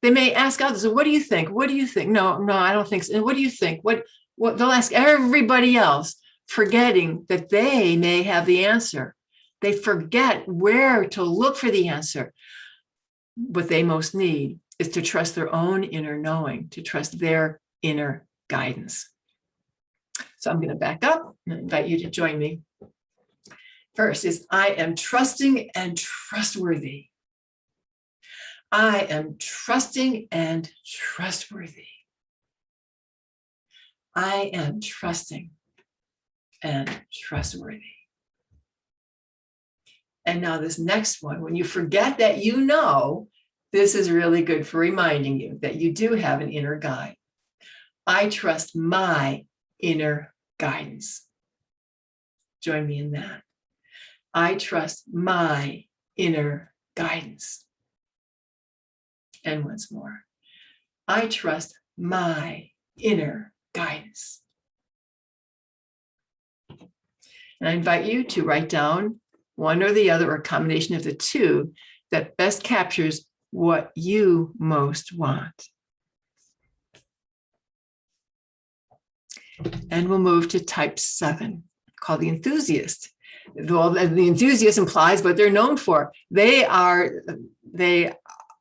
[SPEAKER 3] They may ask others, what do you think? What do you think? No, I don't think so. And what do you think? What they'll ask everybody else, forgetting that they may have the answer. They forget where to look for the answer. What they most need is to trust their own inner knowing, to trust their inner guidance. So I'm going to back up and invite you to join me. First is, I am trusting and trustworthy. I am trusting and trustworthy. I am trusting and trustworthy. And now this next one, when you forget that you know, this is really good for reminding you that you do have an inner guide. I trust my inner guidance. Join me in that. I trust my inner guidance. And once more, I trust my inner guidance. And I invite you to write down one or the other, or a combination of the two, that best captures what you most want. And we'll move to type 7, called the enthusiast. Well, the enthusiast implies what they're known for. They are the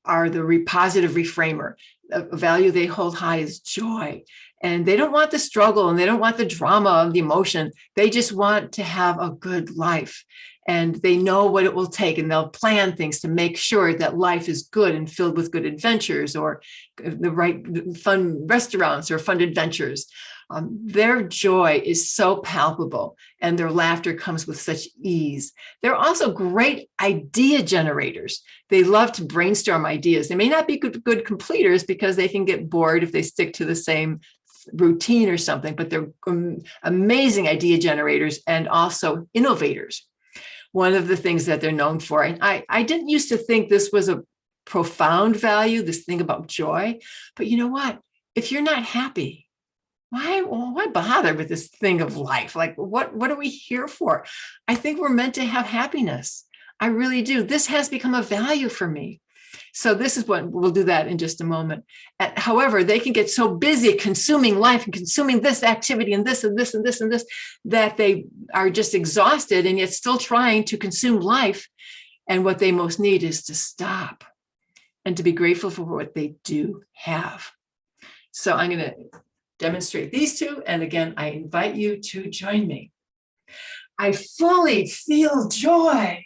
[SPEAKER 3] positive reframer. A value they hold high is joy. And they don't want the struggle, and they don't want the drama of the emotion. They just want to have a good life. And they know what it will take, and they'll plan things to make sure that life is good and filled with good adventures, or the right fun restaurants or fun adventures. Their joy is so palpable, and their laughter comes with such ease. They're also great idea generators. They love to brainstorm ideas. They may not be good completers, because they can get bored if they stick to the same routine or something, but they're amazing idea generators and also innovators. One of the things that they're known for, and I didn't used to think this was a profound value, this thing about joy, but you know what? If you're not happy, why bother with this thing of life? Like, what are we here for? I think we're meant to have happiness. I really do. This has become a value for me. So this is what we'll do that in just a moment. However, they can get so busy consuming life and consuming this activity and this and this and this and this, that they are just exhausted, and yet still trying to consume life. And what they most need is to stop and to be grateful for what they do have. So I'm going to demonstrate these two. And again, I invite you to join me. I fully feel joy.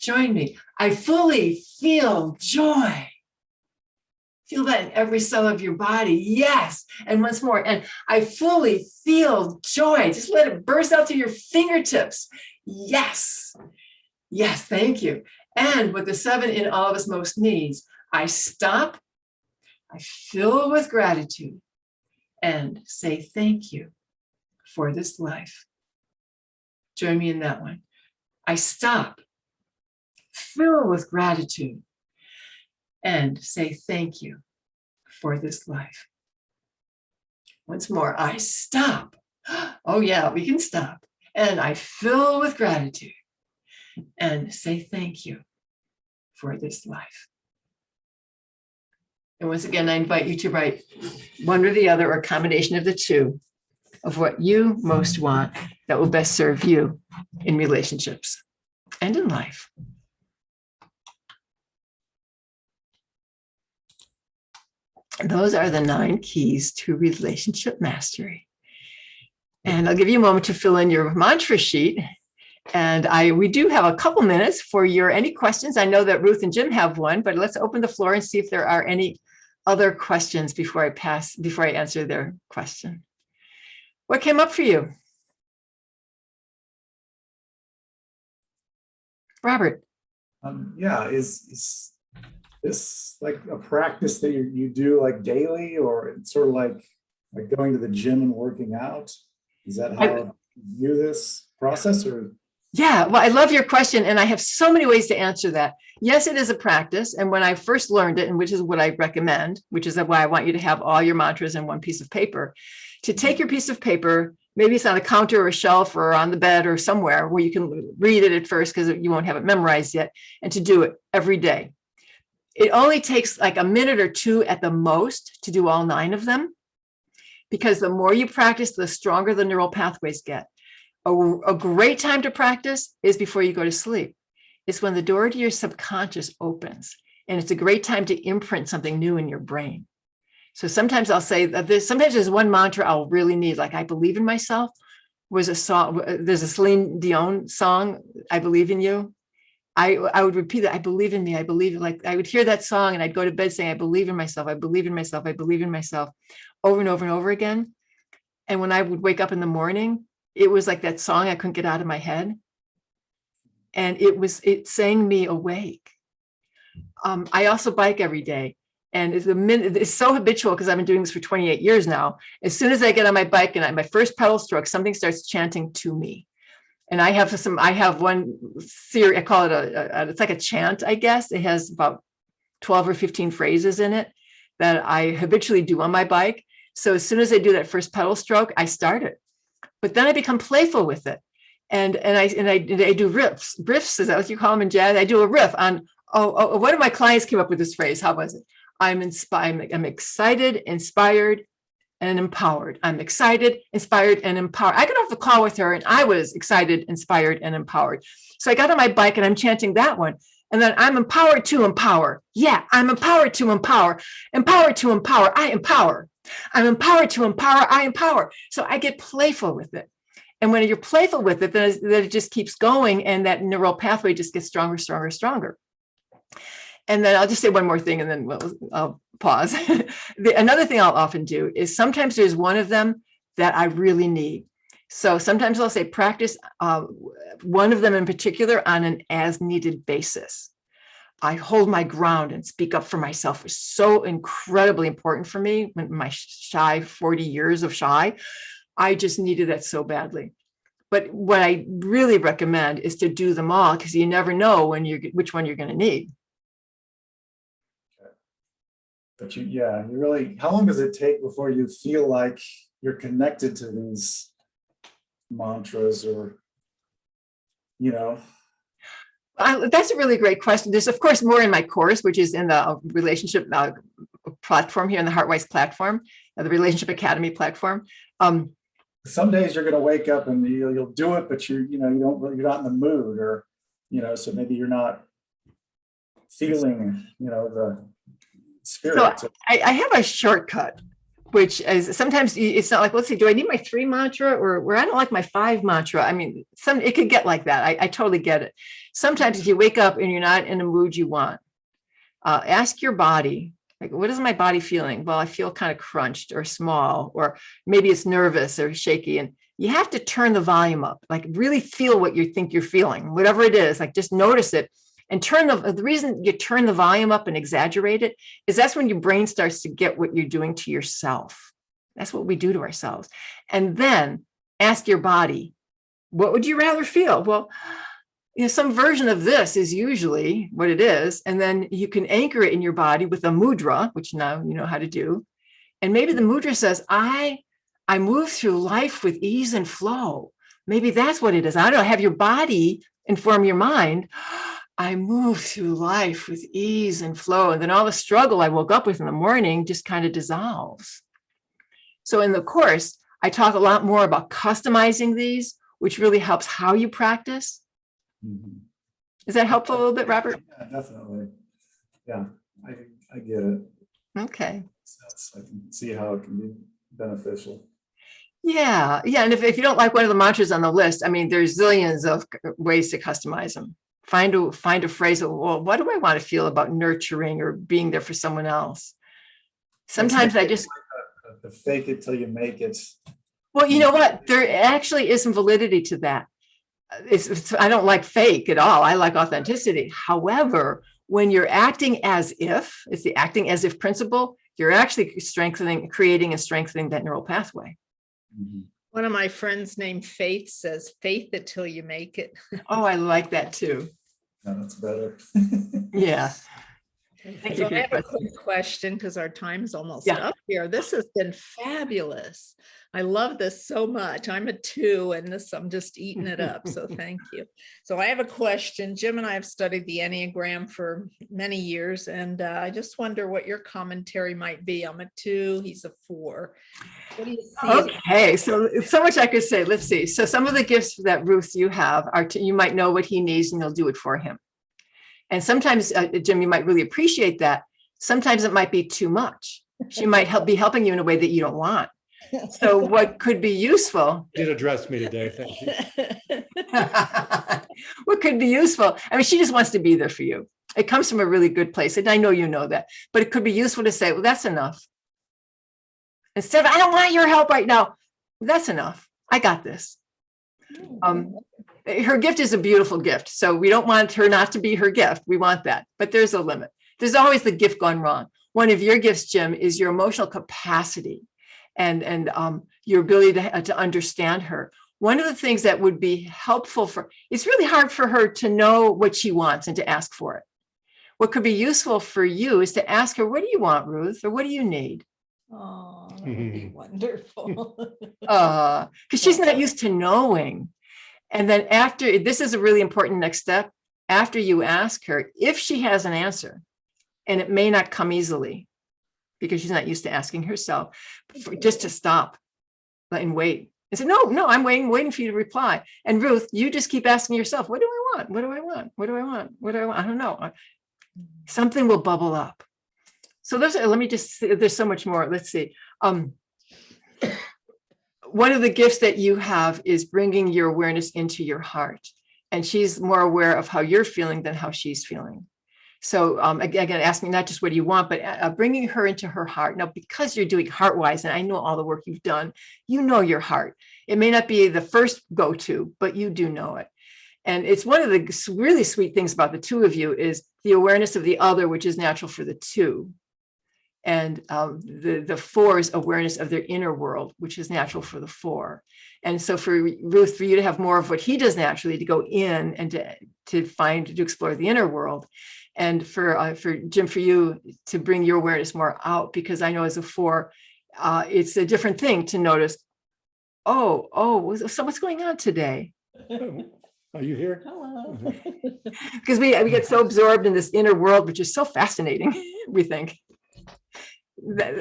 [SPEAKER 3] Join me. I fully feel joy. Feel that in every cell of your body. Yes. And once more. And I fully feel joy. Just let it burst out through your fingertips. Yes. Yes. Thank you. And what the 7 in all of us most needs, I stop, I fill with gratitude, and say thank you for this life. Join me in that one. I stop, fill with gratitude, and say thank you for this life. Once more, I stop. Oh yeah, we can stop. And I fill with gratitude and say thank you for this life. And once again, I invite you to write one or the other or a combination of the two of what you most want that will best serve you in relationships and in life. Those are the 9 keys to relationship mastery. And I'll give you a moment to fill in your mantra sheet. And we do have a couple minutes for any questions. I know that Ruth and Jim have one, but let's open the floor and see if there are any other questions before I answer their question. What came up for you? Robert.
[SPEAKER 4] Yeah, is this like a practice that you do like daily, or it's sort of like going to the gym and working out? Is that how you view this process? Or
[SPEAKER 3] yeah, well, I love your question, and I have so many ways to answer that. Yes, it is a practice, and when I first learned it, and which is what I recommend, which is why I want you to have all your mantras in one piece of paper, to take your piece of paper, maybe it's on a counter or a shelf or on the bed or somewhere where you can read it at first because you won't have it memorized yet, and to do it every day. It only takes like a minute or 2 at the most to do all 9 of them, because the more you practice, the stronger the neural pathways get. A great time to practice is before you go to sleep. It's when the door to your subconscious opens, and it's a great time to imprint something new in your brain. So sometimes I'll say that sometimes there's one mantra I'll really need, like I believe in myself was a song. There's a Celine Dion song, I believe in you. I would repeat that. I believe in me. I believe, like I would hear that song and I'd go to bed saying, I believe in myself. I believe in myself. I believe in myself over and over and over again. And when I would wake up in the morning, it was like that song I couldn't get out of my head. And it sang me awake. I also bike every day. And it's so habitual because I've been doing this for 28 years now. As soon as I get on my bike and my first pedal stroke, something starts chanting to me. And I have one theory, I call it it's like a chant, I guess. It has about 12 or 15 phrases in it that I habitually do on my bike. So as soon as I do that first pedal stroke, I start it. But then I become playful with it. And I do riffs. Riffs, is that what you call them in jazz? I do a riff on, one of my clients came up with this phrase. How was it? I'm excited, inspired, and empowered. I'm excited, inspired, and empowered. I got off the call with her and I was excited, inspired, and empowered. So I got on my bike and I'm chanting that one. And then I'm empowered to empower. Yeah, I'm empowered to empower. Empowered to empower. I empower. I'm empowered to empower. I empower. So I get playful with it. And when you're playful with it, then it just keeps going and that neural pathway just gets stronger, stronger, stronger. And then I'll just say one more thing and then I'll pause. Another thing I'll often do is sometimes there's one of them that I really need. So sometimes I'll say practice one of them in particular on an as needed basis. I hold my ground and speak up for myself is so incredibly important for me. When my 40 years of shy, I just needed that so badly. But what I really recommend is to do them all because you never know which one you're going to need.
[SPEAKER 4] But you really, how long does it take before you feel like you're connected to these mantras or,
[SPEAKER 3] That's a really great question. There's, of course, more in my course, which is in the relationship platform here in the HeartWise platform, the Relationship Academy platform.
[SPEAKER 4] Some days you're going to wake up and you'll do it, but you're not in the mood, or so maybe you're not feeling, the
[SPEAKER 3] So
[SPEAKER 4] spirit.
[SPEAKER 3] I have a shortcut, which is sometimes it's not like, let's see, do I need my 3 mantra or where I don't like my 5 mantra? I mean, it could get like that. I totally get it. Sometimes if you wake up and you're not in a mood you want, ask your body, like, what is my body feeling? Well, I feel kind of crunched or small, or maybe it's nervous or shaky. And you have to turn the volume up, like really feel what you think you're feeling, whatever it is, like just notice it. And the reason you turn the volume up and exaggerate it is that's when your brain starts to get what you're doing to yourself. That's what we do to ourselves. And then ask your body, what would you rather feel? Well, some version of this is usually what it is. And then you can anchor it in your body with a mudra, which now you know how to do. And maybe the mudra says, I move through life with ease and flow. Maybe that's what it is. I don't know, have your body inform your mind. I move through life with ease and flow. And then all the struggle I woke up with in the morning just kind of dissolves. So in the course, I talk a lot more about customizing these, which really helps how you practice. Is that helpful a little bit, Robert?
[SPEAKER 4] Yeah, definitely. Yeah, I get it.
[SPEAKER 3] Okay.
[SPEAKER 4] I can see how it can be beneficial.
[SPEAKER 3] Yeah. And if you don't like one of the mantras on the list, I mean, there's zillions of ways to customize them. Find a phrase of, well, what do I want to feel about nurturing or being there for someone else? Sometimes I just
[SPEAKER 4] the fake it till you make it.
[SPEAKER 3] Well, you know what? There actually is some validity to that. I don't like fake at all. I like authenticity. However, when you're acting as if, it's the acting as if principle, you're actually creating and strengthening that neural pathway.
[SPEAKER 1] One of my friends named Faith says, faith it till you make it.
[SPEAKER 3] Oh, I like that too.
[SPEAKER 4] No, that's better.
[SPEAKER 3] Yeah.
[SPEAKER 1] So I have a quick question because our time's almost up here. This has been fabulous. I love this so much. I'm a 2 and I'm just eating it up. So thank you. So I have a question. Jim and I have studied the Enneagram for many years, and I just wonder what your commentary might be. I'm a 2, he's a 4. What do you see?
[SPEAKER 3] Okay, so much I could say. Let's see. So some of the gifts that Ruth you have are you might know what he needs and you'll do it for him. And sometimes, Jim, you might really appreciate that. Sometimes it might be too much. She might be helping you in a way that you don't want. So what could be useful?
[SPEAKER 2] You did address me today. Thank you.
[SPEAKER 3] What could be useful? I mean, she just wants to be there for you. It comes from a really good place. And I know you know that, but it could be useful to say, well, that's enough. Instead of, I don't want your help right now. That's enough. I got this. Her gift is a beautiful gift. So we don't want her not to be her gift. We want that, but there's a limit. There's always the gift gone wrong. One of your gifts, Jim, is your emotional capacity and your ability to understand her. One of the things that would be helpful it's really hard for her to know what she wants and to ask for it. What could be useful for you is to ask her, what do you want, Ruth? Or what do you need?
[SPEAKER 1] Oh, that would be wonderful.
[SPEAKER 3] Because she's not used to knowing. And then this is a really important next step, after you ask her, if she has an answer, and it may not come easily because she's not used to asking herself, just to stop and wait and say, no, I'm waiting for you to reply. And Ruth, you just keep asking yourself, what do I want? What do I want? What do I want? What do I want? I don't know. Something will bubble up. So there's so much more. Let's see. One of the gifts that you have is bringing your awareness into your heart. And she's more aware of how you're feeling than how she's feeling. So again, asking not just what do you want, but bringing her into her heart. Now, because you're doing Heartwise, and I know all the work you've done, you know your heart. It may not be the first go-to, but you do know it. And it's one of the really sweet things about the 2 of you is the awareness of the other, which is natural for the 2. And the 4's awareness of their inner world, which is natural for the 4. And so for Ruth, for you to have more of what he does naturally, to go in and to explore the inner world. And for Jim, for you to bring your awareness more out, because I know as a 4, it's a different thing to notice, so what's going on today?
[SPEAKER 2] Are you here?
[SPEAKER 1] Hello.
[SPEAKER 3] Because we get so absorbed in this inner world, which is so fascinating, we think.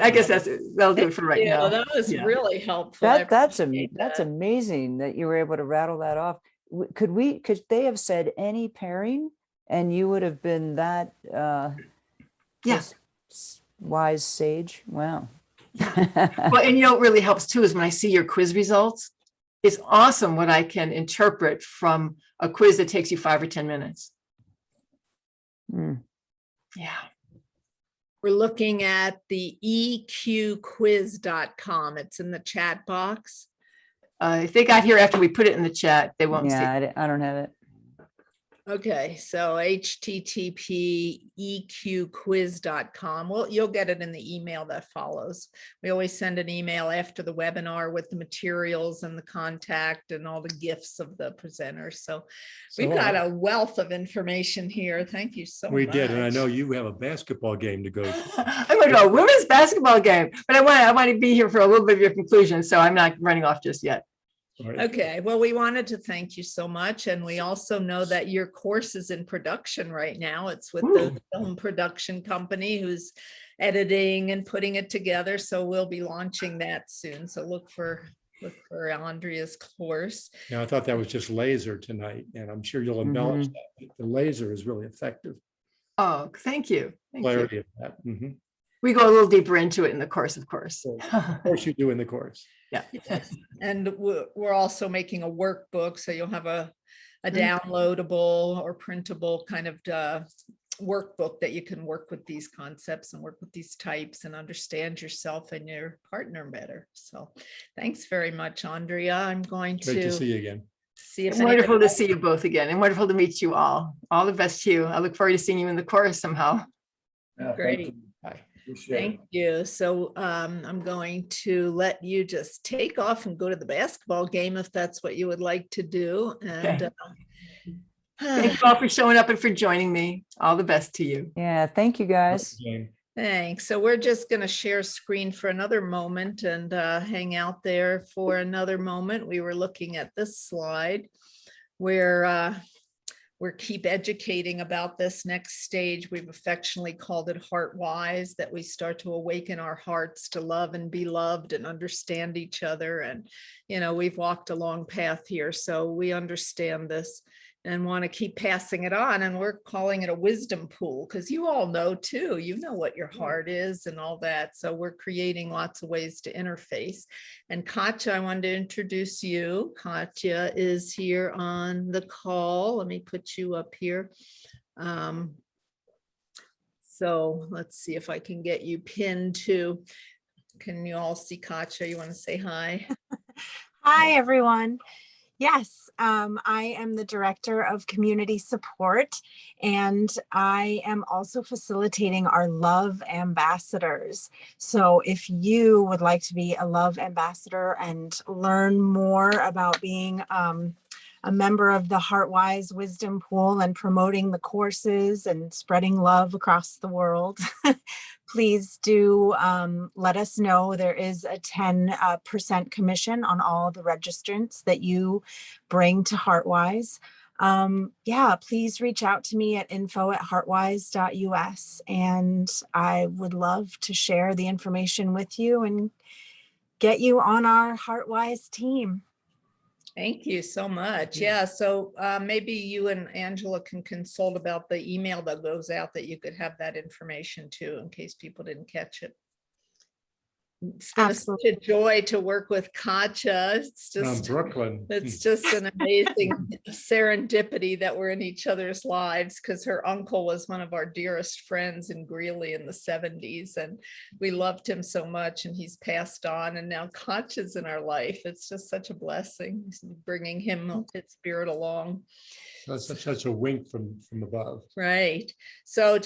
[SPEAKER 3] I guess that'll do it for right now.
[SPEAKER 1] That was really helpful.
[SPEAKER 5] That's amazing that you were able to rattle that off. Could they have said any pairing And you would have been that
[SPEAKER 3] Yeah.
[SPEAKER 5] wise sage. Wow.
[SPEAKER 3] Well, and what really helps too is when I see your quiz results, it's awesome what I can interpret from a quiz that takes you 5 or 10 minutes.
[SPEAKER 5] Mm.
[SPEAKER 3] Yeah.
[SPEAKER 1] We're looking at the eqquiz.com. It's in the chat box.
[SPEAKER 3] If they got here after we put it in the chat, they won't see it.
[SPEAKER 5] Yeah, I don't have it.
[SPEAKER 1] Okay, so http eqquiz.com. Well, you'll get it in the email that follows. We always send an email after the webinar with the materials and the contact and all the gifts of the presenters. So we've got a wealth of information here. Thank you so much.
[SPEAKER 2] We did, and I know you have a basketball game to go to.
[SPEAKER 3] I'm going to a women's basketball game, but I want to be here for a little bit of your conclusion, so I'm not running off just yet.
[SPEAKER 1] Okay, well, we wanted to thank you so much. And we also know that your course is in production right now. It's with the film production company who's editing and putting it together. So we'll be launching that soon. So look for Andrea's course.
[SPEAKER 2] Now, I thought that was just laser tonight, and I'm sure you'll embellish that. The laser is really effective.
[SPEAKER 3] Oh, thank you. Thank you.
[SPEAKER 2] Clarity of that. Mhm.
[SPEAKER 3] We go a little deeper into it in the course, of course.
[SPEAKER 2] Of course you do in the course.
[SPEAKER 3] Yeah.
[SPEAKER 1] Yes. And we're also making a workbook. So you'll have a downloadable or printable kind of workbook that you can work with these concepts and work with these types and understand yourself and your partner better. So thanks very much, Andrea. I'm going
[SPEAKER 2] Great to see you again.
[SPEAKER 1] see if
[SPEAKER 3] Wonderful
[SPEAKER 1] anybody
[SPEAKER 3] to see you both again, and wonderful to meet you all. All the best to you. I look forward to seeing you in the course somehow.
[SPEAKER 4] Yeah,
[SPEAKER 1] Great.
[SPEAKER 4] thank you.
[SPEAKER 2] Bye.
[SPEAKER 4] Appreciate it.
[SPEAKER 1] Thank you. So I'm going to let you just take off and go to the basketball game if that's what you would like to do. And
[SPEAKER 3] Thank you all for showing up and for joining me. All the best to you.
[SPEAKER 5] Yeah, thank you guys.
[SPEAKER 2] Jane.
[SPEAKER 1] thanks. So we're just going to share screen for another moment and hang out there for another moment. We were looking at this slide where we're keep educating about this next stage. We've affectionately called it Heart Wise, that we start to awaken our hearts to love and be loved and understand each other. And, we've walked a long path here, so we understand this and want to keep passing it on. And we're calling it a wisdom pool because you all know too, what your heart is and all that. So we're creating lots of ways to interface. And Katja, I wanted to introduce you. Katja is here on the call. Let me put you up here. So let's see if I can get you pinned to. Can you all see Katja? You want to say hi?
[SPEAKER 6] Hi, everyone. Yes, I am the Director of Community Support, and I am also facilitating our Love Ambassadors. So if you would like to be a Love Ambassador and learn more about being a member of the Heartwise Wisdom Pool and promoting the courses and spreading love across the world, please do let us know. There is a 10% commission on all the registrants that you bring to Heartwise. Please reach out to me at info@heartwise.us, and I would love to share the information with you and get you on our Heartwise team.
[SPEAKER 1] Thank you so much. Yeah, so maybe you and Angela can consult about the email that goes out that you could have that information too, in case people didn't catch it. It's been such a joy to work with Katja. It's just
[SPEAKER 2] Brooklyn.
[SPEAKER 1] It's just an amazing serendipity that we're in each other's lives, because her uncle was one of our dearest friends in Greeley in the 70s, and we loved him so much, and he's passed on, and now Katja's in our life. It's just such a blessing bringing him, his spirit along.
[SPEAKER 2] That's such a wink from above.
[SPEAKER 1] Right. So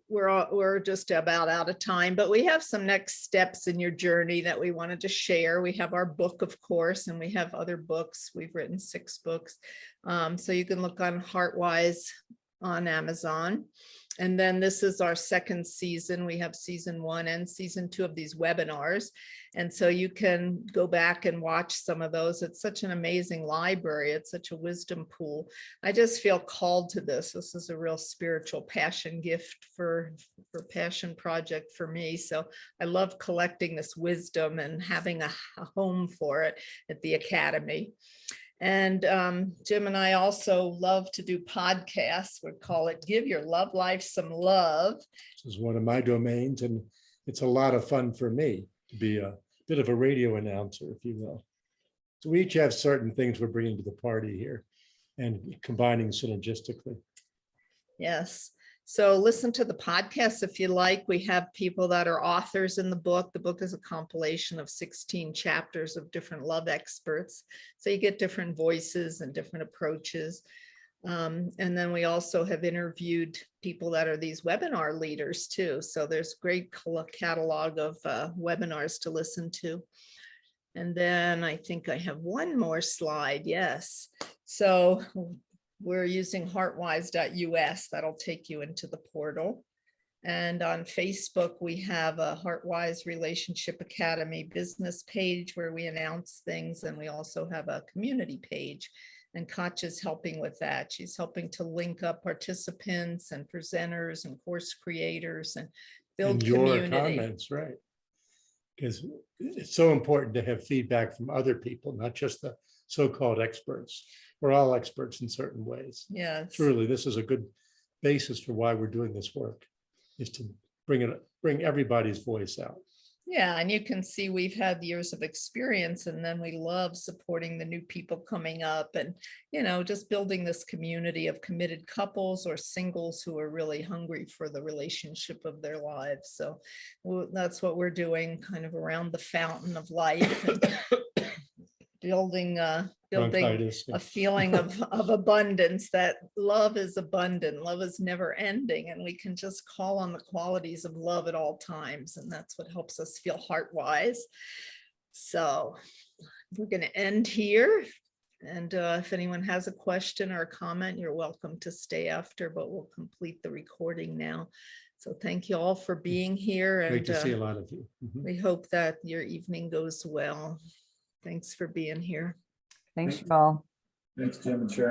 [SPEAKER 1] we're just about out of time, but we have some next steps in your journey that we wanted to share. We have our book, of course, and we have other books. We've written 6 books. So you can look on Heartwise on Amazon. And then this is our 2nd season. We have season 1 and season 2 of these webinars. And so you can go back and watch some of those. It's such an amazing library. It's such a wisdom pool. I just feel called to this. This is a real spiritual passion gift for passion project for me. So I love collecting this wisdom and having a home for it at the Academy. And Jim and I also love to do podcasts. We call it Give Your Love Life Some Love.
[SPEAKER 2] This is one of my domains, and it's a lot of fun for me to be a bit of a radio announcer, if you will. So we each have certain things we're bringing to the party here and combining synergistically.
[SPEAKER 1] Yes. So listen to the podcast if you like. We have people that are authors in the book. The book is a compilation of 16 chapters of different love experts. So you get different voices and different approaches. And then we also have interviewed people that are these webinar leaders too. So there's a great catalog of webinars to listen to. And then I think I have one more slide. Yes. So we're using heartwise.us. That'll take you into the portal. And on Facebook, we have a Heartwise Relationship Academy business page where we announce things. And we also have a community page. And Katja's helping with that. She's helping to link up participants and presenters and course creators and build
[SPEAKER 2] And your
[SPEAKER 1] community.
[SPEAKER 2] comments, right? Because it's so important to have feedback from other people, not just the so-called experts. We're all experts in certain ways.
[SPEAKER 1] Yes.
[SPEAKER 2] Truly, this is a good basis for why we're doing this work, is to bring everybody's voice out.
[SPEAKER 1] Yeah, and you can see we've had years of experience, and then we love supporting the new people coming up and, you know, just building this community of committed couples or singles who are really hungry for the relationship of their lives. So that's what we're doing, kind of around the fountain of life, and building
[SPEAKER 2] Bronchitis, yeah.
[SPEAKER 1] a feeling of abundance, that love is abundant, love is never ending, and we can just call on the qualities of love at all times, and that's what helps us feel heart-wise. So we're going to end here, and if anyone has a question or a comment, you're welcome to stay after, but we'll complete the recording now. So thank you all for being here,
[SPEAKER 2] Great
[SPEAKER 1] and
[SPEAKER 2] to see a lot of you. Mhm.
[SPEAKER 1] we hope that your evening goes well. Thanks for being here.
[SPEAKER 5] Thanks, you all.
[SPEAKER 4] Thanks, Jim and Sharon.